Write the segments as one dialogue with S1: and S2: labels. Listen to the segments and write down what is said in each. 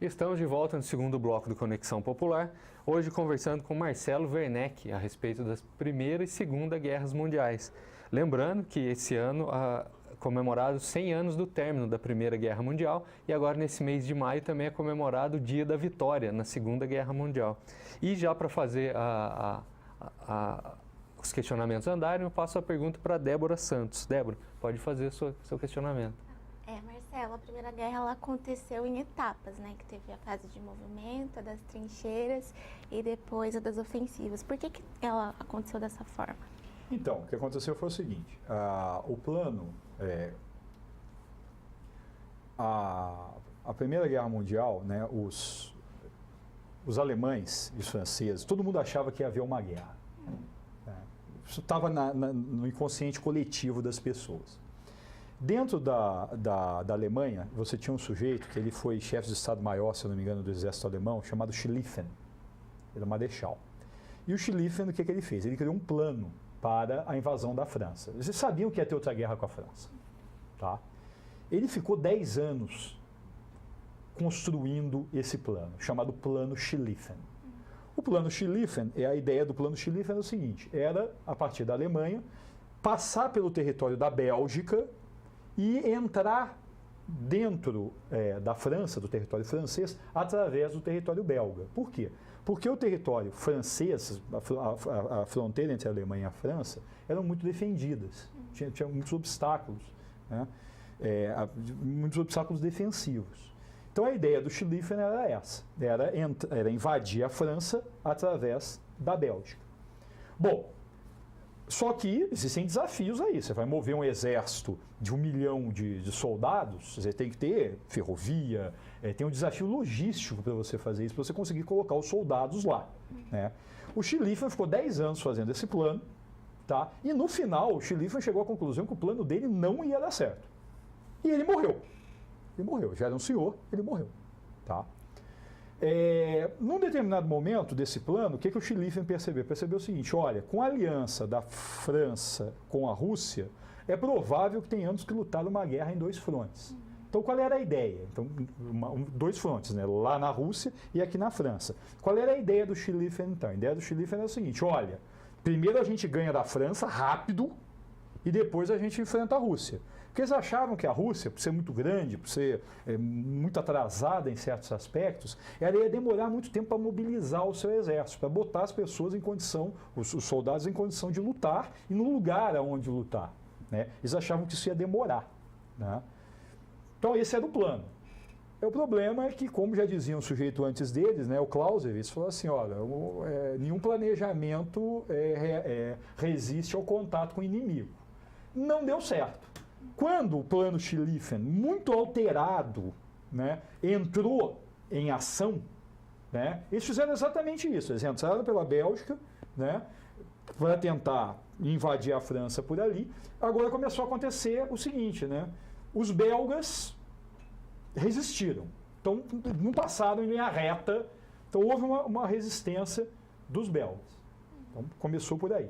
S1: Estamos de volta no segundo bloco do Conexão Popular, hoje conversando com Marcelo Werneck a respeito das Primeira e Segunda Guerras Mundiais. Lembrando que esse ano comemorado 100 anos do término da Primeira Guerra Mundial e agora nesse mês de maio também é comemorado o Dia da Vitória na Segunda Guerra Mundial. E já para fazer os questionamentos andarem, eu passo a pergunta para Débora Santos. Débora, pode fazer o seu questionamento.
S2: Marcelo, a Primeira Guerra ela aconteceu em etapas, né? Que teve a fase de movimento, a das trincheiras e depois a das ofensivas. Por que ela aconteceu dessa forma?
S3: Então, o que aconteceu foi o seguinte, o plano, a Primeira Guerra Mundial, né, os alemães e os franceses, todo mundo achava que ia haver uma guerra. Né? Isso estava no inconsciente coletivo das pessoas. Dentro da Alemanha, você tinha um sujeito que ele foi chefe de Estado-Maior, se eu não me engano, do exército alemão, chamado Schlieffen. Ele era marechal. E o Schlieffen, o que ele fez? Ele criou um plano para a invasão da França. Eles sabiam que ia ter outra guerra com a França. Tá? Ele ficou 10 anos construindo esse plano, chamado Plano Schlieffen. O Plano Schlieffen, a ideia do Plano Schlieffen era o seguinte, era, a partir da Alemanha, passar pelo território da Bélgica e entrar dentro da França, do território francês, através do território belga. Por quê? Porque o território francês, a fronteira entre a Alemanha e a França, eram muito defendidas. Tinha muitos obstáculos, né? Muitos obstáculos defensivos. Então a ideia do Schlieffen era essa, era invadir a França através da Bélgica. Bom, só que existem desafios aí. Você vai mover um exército de 1 milhão de soldados, você tem que ter ferrovia, tem um desafio logístico para você fazer isso, para você conseguir colocar os soldados lá. Né? O Schlieffen ficou 10 anos fazendo esse plano, tá? E no final o Schlieffen chegou à conclusão que o plano dele não ia dar certo. E ele morreu. Ele morreu. Já era um senhor, ele morreu. Tá? Num determinado momento desse plano, o que o Schlieffen percebeu? Percebeu o seguinte, olha, com a aliança da França com a Rússia, é provável que tenhamos que lutar uma guerra em 2 frontes. Então, qual era a ideia? Então, 2 frontes, né? Lá na Rússia e aqui na França. Qual era a ideia do Schlieffen, então? A ideia do Schlieffen era o seguinte, olha, primeiro a gente ganha da França rápido e depois a gente enfrenta a Rússia. Porque eles achavam que a Rússia, por ser muito grande, por ser muito atrasada em certos aspectos, ela ia demorar muito tempo para mobilizar o seu exército, para botar as pessoas em condição, os soldados em condição de lutar e no lugar aonde lutar. Né? Eles achavam que isso ia demorar. Né? Então esse era o plano. O problema é que, como já dizia um sujeito antes deles, né, o Clausewitz falou assim, olha, nenhum planejamento resiste ao contato com o inimigo. Não deu certo. Quando o plano Schlieffen, muito alterado, né, entrou em ação, né, eles fizeram exatamente isso. Eles entraram pela Bélgica, né, para tentar invadir a França por ali. Agora começou a acontecer o seguinte, né, os belgas resistiram. Então, não passaram em linha reta. Então, houve uma resistência dos belgas. Então, começou por aí.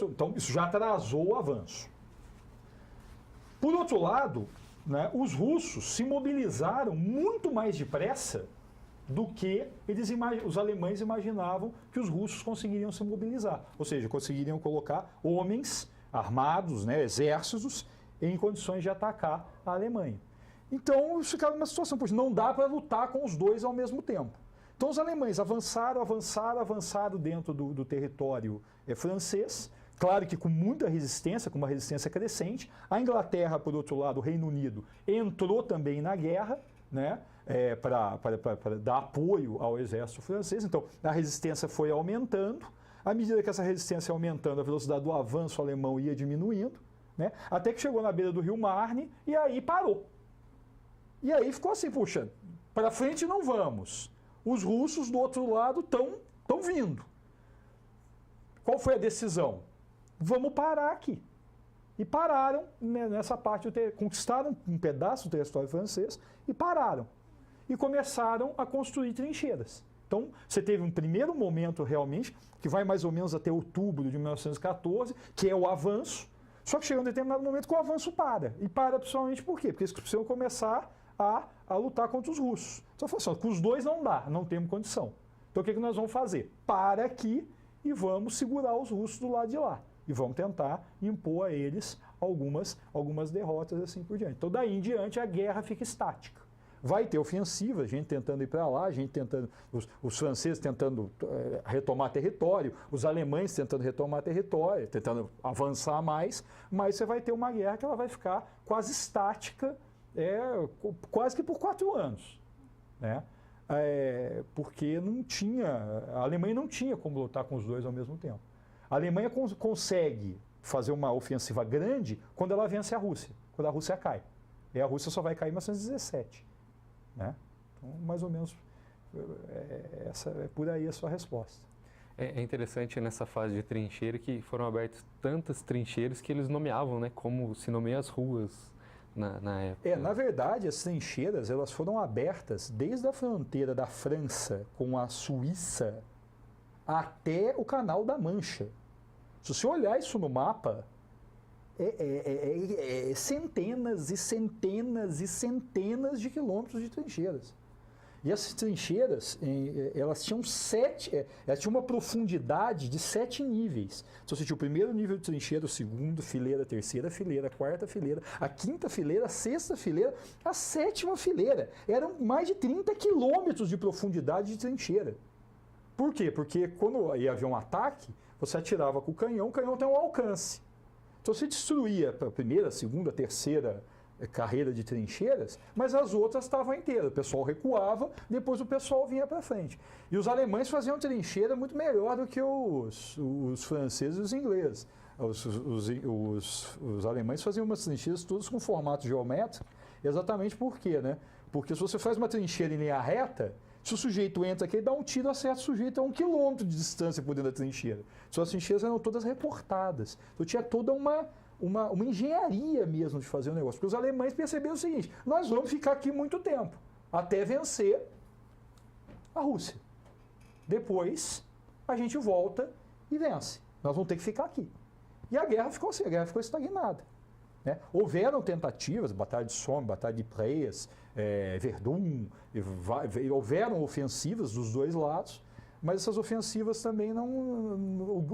S3: Então, isso já atrasou o avanço. Por outro lado, né, os russos se mobilizaram muito mais depressa do que os alemães imaginavam que os russos conseguiriam se mobilizar. Ou seja, conseguiriam colocar homens armados, né, exércitos, em condições de atacar a Alemanha. Então, eles ficaram numa situação, pois não dá para lutar com os dois ao mesmo tempo. Então, os alemães avançaram dentro do território francês, claro que com muita resistência, com uma resistência crescente. A Inglaterra, por outro lado, o Reino Unido, entrou também na guerra, né, para dar apoio ao exército francês. Então, a resistência foi aumentando. À medida que essa resistência ia aumentando, a velocidade do avanço alemão ia diminuindo, né, até que chegou na beira do rio Marne e aí parou. E aí ficou assim, puxa, para frente não vamos. Os russos do outro lado estão vindo. Qual foi a decisão? Vamos parar aqui. E pararam nessa parte, conquistaram um pedaço do território francês e pararam. E começaram a construir trincheiras. Então, você teve um primeiro momento realmente, que vai mais ou menos até outubro de 1914, que é o avanço. Só que chega um determinado momento que o avanço para. E para principalmente por quê? Porque eles precisam começar a lutar contra os russos. Então, eu falo assim, com os dois não dá, não temos condição. Então, o que nós vamos fazer? Para aqui e vamos segurar os russos do lado de lá. E vamos tentar impor a eles algumas derrotas assim por diante. Então, daí em diante, a guerra fica estática. Vai ter ofensiva, a gente tentando ir para lá, a gente tentando, os franceses tentando retomar território, os alemães tentando retomar território, tentando avançar mais, mas você vai ter uma guerra que ela vai ficar quase estática, quase que por 4 anos. Né? Porque a Alemanha não tinha como lutar com os dois ao mesmo tempo. A Alemanha consegue fazer uma ofensiva grande quando ela vence a Rússia, quando a Rússia cai. E a Rússia só vai cair em 1917. Né? Então, mais ou menos, por aí a sua resposta.
S1: É interessante nessa fase de trincheira que foram abertas tantas trincheiras que eles nomeavam, né, como se nomeiam as ruas na época.
S3: Na verdade, as trincheiras elas foram abertas desde a fronteira da França com a Suíça até o Canal da Mancha. Se você olhar isso no mapa, centenas e centenas e centenas de quilômetros de trincheiras. E essas trincheiras, elas tinham uma profundidade de 7 níveis. Então, você tinha o primeiro nível de trincheira, o segundo, fileira, a terceira fileira, a quarta fileira, a quinta fileira, a sexta fileira, a 7ª fileira. Eram mais de 30 quilômetros de profundidade de trincheira. Por quê? Porque quando ia haver um ataque, você atirava com o canhão tem um alcance. Então, você destruía a primeira, a segunda, a terceira carreira de trincheiras, mas as outras estavam inteiras. O pessoal recuava, depois o pessoal vinha para frente. E os alemães faziam trincheira muito melhor do que os franceses e os ingleses. Os alemães faziam umas trincheiras todas com formato geométrico, exatamente por quê, né? Porque se você faz uma trincheira em linha reta, se o sujeito entra aqui, ele dá um tiro, acerta o sujeito a 1 quilômetro de distância por dentro da trincheira. Suas trincheiras eram todas recortadas. Então tinha toda uma engenharia mesmo de fazer o negócio. Porque os alemães perceberam o seguinte: nós vamos ficar aqui muito tempo, até vencer a Rússia. Depois, a gente volta e vence. Nós vamos ter que ficar aqui. E a guerra ficou assim, a guerra ficou estagnada. Né? Houveram tentativas, Batalha de Somme, Batalha de Preyas, Verdun, houveram ofensivas dos dois lados, mas essas ofensivas também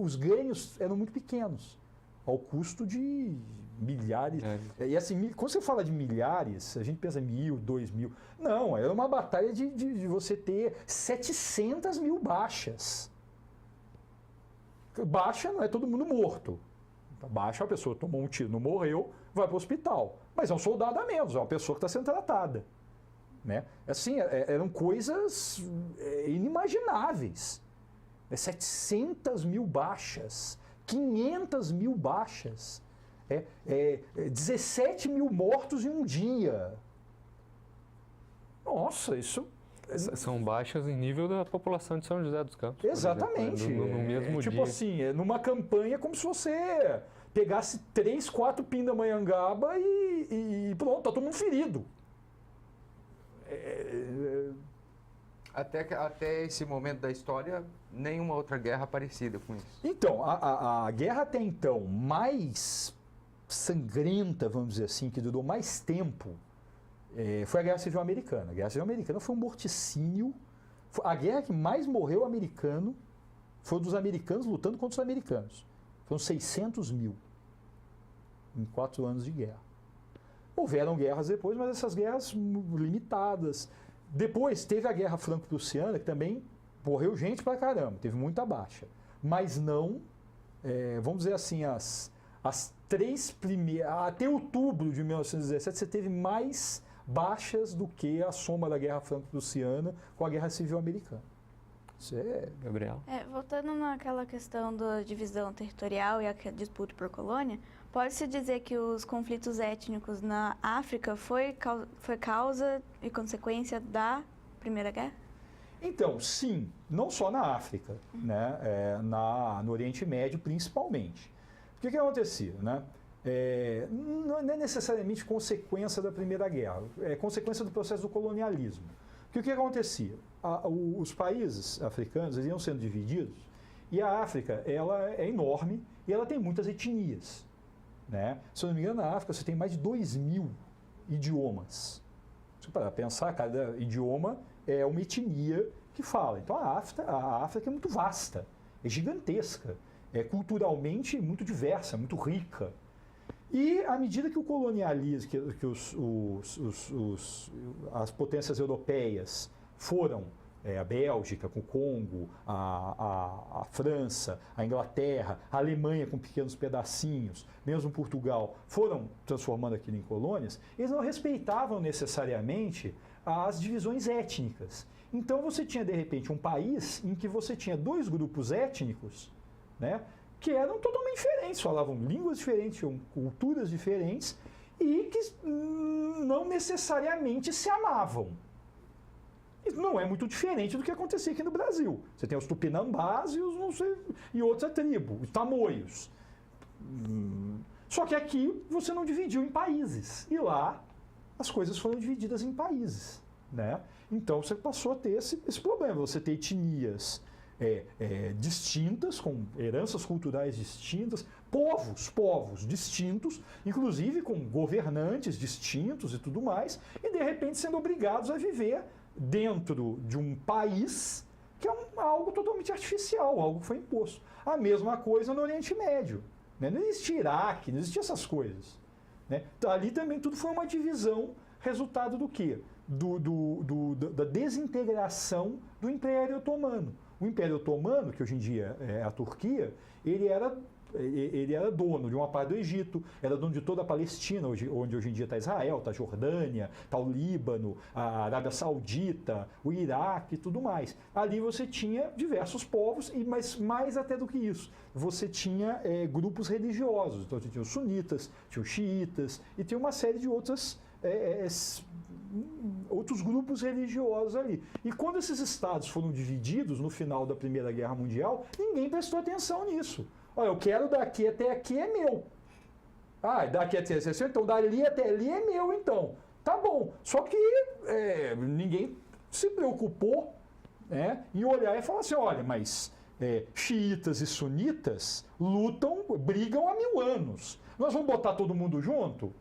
S3: os ganhos eram muito pequenos, ao custo de milhares. E assim, quando você fala de milhares, a gente pensa 1.000, 2.000. Não, era uma batalha de você ter 700 mil baixas. Baixa não é todo mundo morto. Baixa, a pessoa tomou um tiro, não morreu, vai para o hospital. Mas é um soldado a menos, é uma pessoa que está sendo tratada. Né? Assim, eram coisas inimagináveis. 700 mil baixas, 500 mil baixas, 17 mil mortos em um dia. Nossa, isso...
S1: São baixas em nível da população de São José dos Campos.
S3: Exatamente.
S1: No mesmo dia.
S3: Tipo assim, numa campanha como se você pegasse 3, 4 Pindamonhangaba e pronto, tá todo mundo ferido.
S4: Até esse momento da história, nenhuma outra guerra parecida com isso.
S3: Então, a guerra até então mais sangrenta, vamos dizer assim, que durou mais tempo, foi a Guerra Civil Americana. A Guerra Civil Americana foi um morticínio. A guerra que mais morreu americano foi dos americanos lutando contra os americanos. Foram 600 mil em 4 anos de guerra. Houveram guerras depois, mas essas guerras limitadas. Depois teve a Guerra Franco-Prussiana, que também morreu gente pra caramba, teve muita baixa. Mas não, vamos dizer assim, as 3 primeiras... Até outubro de 1917 você teve mais baixas do que a soma da Guerra Franco-Prussiana com a Guerra Civil Americana. Isso
S1: Gabriel?
S2: Voltando naquela questão da divisão territorial e a disputa por colônia, pode-se dizer que os conflitos étnicos na África foi causa e consequência da Primeira Guerra?
S3: Então, sim, não só na África, né? No Oriente Médio principalmente. O que acontecia? Né? Não é necessariamente consequência da Primeira Guerra, é consequência do processo do colonialismo. Porque o que acontecia? Os países africanos eles iam sendo divididos e a África ela é enorme e ela tem muitas etnias. né? Se eu não me engano, na África você tem mais de 2.000 idiomas. Se para pensar, cada idioma é uma etnia que fala. Então a África é muito vasta, é gigantesca, é culturalmente muito diversa, muito rica. E à medida que o colonialismo, que as potências europeias foram, a Bélgica com o Congo, a França, a Inglaterra, a Alemanha com pequenos pedacinhos, mesmo Portugal, foram transformando aquilo em colônias, eles não respeitavam necessariamente as divisões étnicas. Então você tinha, de repente, um país em que você tinha 2 grupos étnicos, né, que eram totalmente diferentes, falavam línguas diferentes, tinham culturas diferentes e que não necessariamente se amavam. Isso não é muito diferente do que acontecia aqui no Brasil. Você tem os tupinambás e e outra tribo, os tamoios. Só que aqui você não dividiu em países. E lá as coisas foram divididas em países, né? Então você passou a ter esse problema. Você tem etnias distintas, com heranças culturais distintas, povos distintos, inclusive com governantes distintos e tudo mais, e de repente sendo obrigados a viver dentro de um país que é algo totalmente artificial, algo que foi imposto. A mesma coisa no Oriente Médio, né? Não existia Iraque, não existia essas coisas, né? Ali também tudo foi uma divisão, resultado do quê? Da desintegração do Império Otomano. O Império Otomano, que hoje em dia é a Turquia, ele era dono de uma parte do Egito, era dono de toda a Palestina, onde hoje em dia está Israel, está a Jordânia, está o Líbano, a Arábia Saudita, o Iraque e tudo mais. Ali você tinha diversos povos, mas mais até do que isso, você tinha grupos religiosos. Então você tinha os sunitas, tinha os xiitas e tinha uma série de outros grupos religiosos ali. E quando esses estados foram divididos no final da Primeira Guerra Mundial, ninguém prestou atenção nisso. Olha, eu quero daqui até aqui é meu. Ah, daqui até aqui, então dali até ali é meu, então. Tá bom. Só que ninguém se preocupou, né, em olhar e falar assim, olha, mas xiitas e sunitas brigam há 1000 anos. Nós vamos botar todo mundo junto?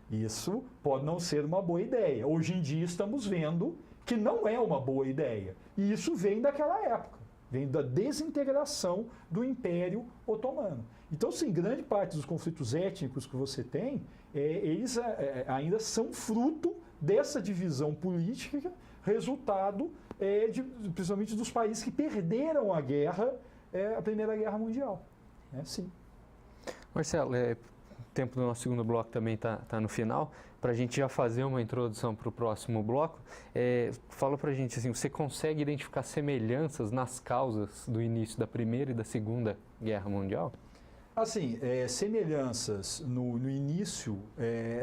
S3: Isso pode não ser uma boa ideia. Hoje em dia estamos vendo que não é uma boa ideia. E isso vem daquela época. Vem da desintegração do Império Otomano. Então, sim, grande parte dos conflitos étnicos que você tem, eles ainda são fruto dessa divisão política, resultado principalmente dos países que perderam a guerra, a Primeira Guerra Mundial. Sim.
S1: Marcelo, o tempo do nosso segundo bloco também está no final. Para a gente já fazer uma introdução para o próximo bloco, fala para a gente, assim, você consegue identificar semelhanças nas causas do início da Primeira e da Segunda Guerra Mundial?
S3: Assim, semelhanças no início,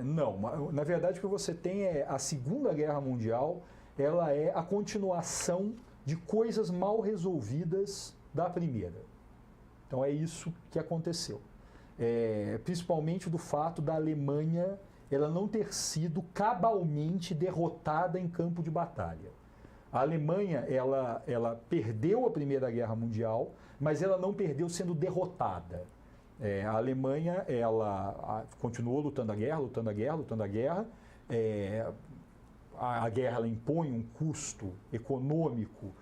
S3: não. Na verdade, o que você tem a Segunda Guerra Mundial, ela é a continuação de coisas mal resolvidas da Primeira. Então, é isso que aconteceu. Principalmente do fato da Alemanha ela não ter sido cabalmente derrotada em campo de batalha. A Alemanha ela perdeu a Primeira Guerra Mundial, mas ela não perdeu sendo derrotada. A Alemanha ela continuou lutando a guerra. A guerra ela impõe um custo econômico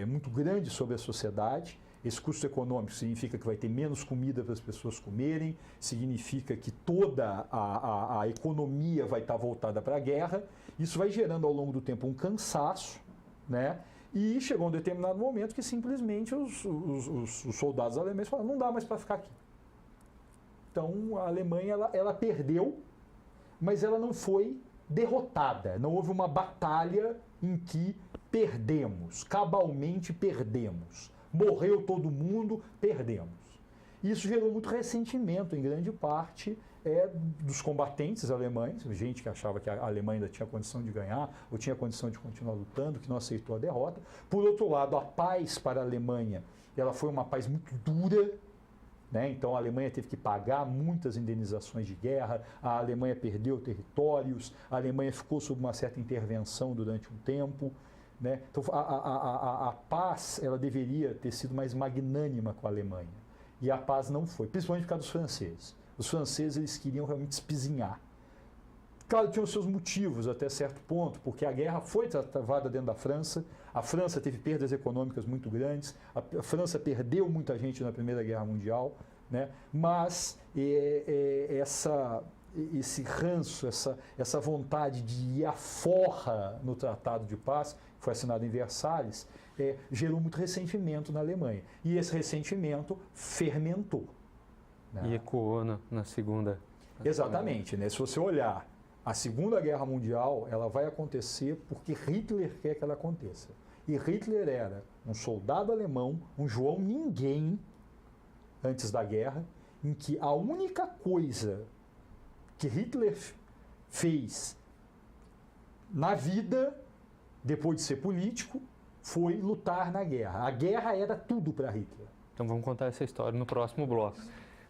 S3: muito grande sobre a sociedade. Esse custo econômico significa que vai ter menos comida para as pessoas comerem, significa que toda a economia vai estar voltada para a guerra. Isso vai gerando ao longo do tempo um cansaço, né? E chegou um determinado momento que simplesmente os soldados alemães falaram, não dá mais para ficar aqui. Então a Alemanha ela perdeu, mas ela não foi derrotada. Não houve uma batalha em que perdemos, cabalmente perdemos. Morreu todo mundo, perdemos. Isso gerou muito ressentimento, em grande parte, dos combatentes alemães, gente que achava que a Alemanha ainda tinha condição de ganhar, ou tinha condição de continuar lutando, que não aceitou a derrota. Por outro lado, a paz para a Alemanha, ela foi uma paz muito dura, né? Então a Alemanha teve que pagar muitas indenizações de guerra, a Alemanha perdeu territórios, a Alemanha ficou sob uma certa intervenção durante um tempo. Né? Então, a paz ela deveria ter sido mais magnânima com a Alemanha. e a paz não foi, principalmente por causa dos franceses. Os franceses eles queriam realmente espizinhar. Claro, tinham seus motivos até certo ponto, porque a guerra foi travada dentro da França, a França teve perdas econômicas muito grandes, a França perdeu muita gente na Primeira Guerra Mundial, né? Mas esse ranço, essa vontade de ir à forra no Tratado de Paz, que foi assinado em Versalhes, gerou muito ressentimento na Alemanha. E esse ressentimento fermentou. Né?
S1: E ecoou na segunda.
S3: Exatamente. Né? Se você olhar, a Segunda Guerra Mundial ela vai acontecer porque Hitler quer que ela aconteça. E Hitler era um soldado alemão, um João Ninguém, antes da guerra, em que a única coisa que Hitler fez na vida, depois de ser político, foi lutar na guerra. A guerra era tudo para Hitler.
S1: Então vamos contar essa história no próximo bloco.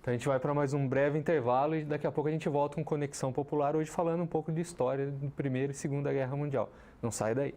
S1: Então a gente vai para mais um breve intervalo e daqui a pouco a gente volta com Conexão Popular, hoje falando um pouco de história da Primeira e Segunda Guerra Mundial. Não sai daí.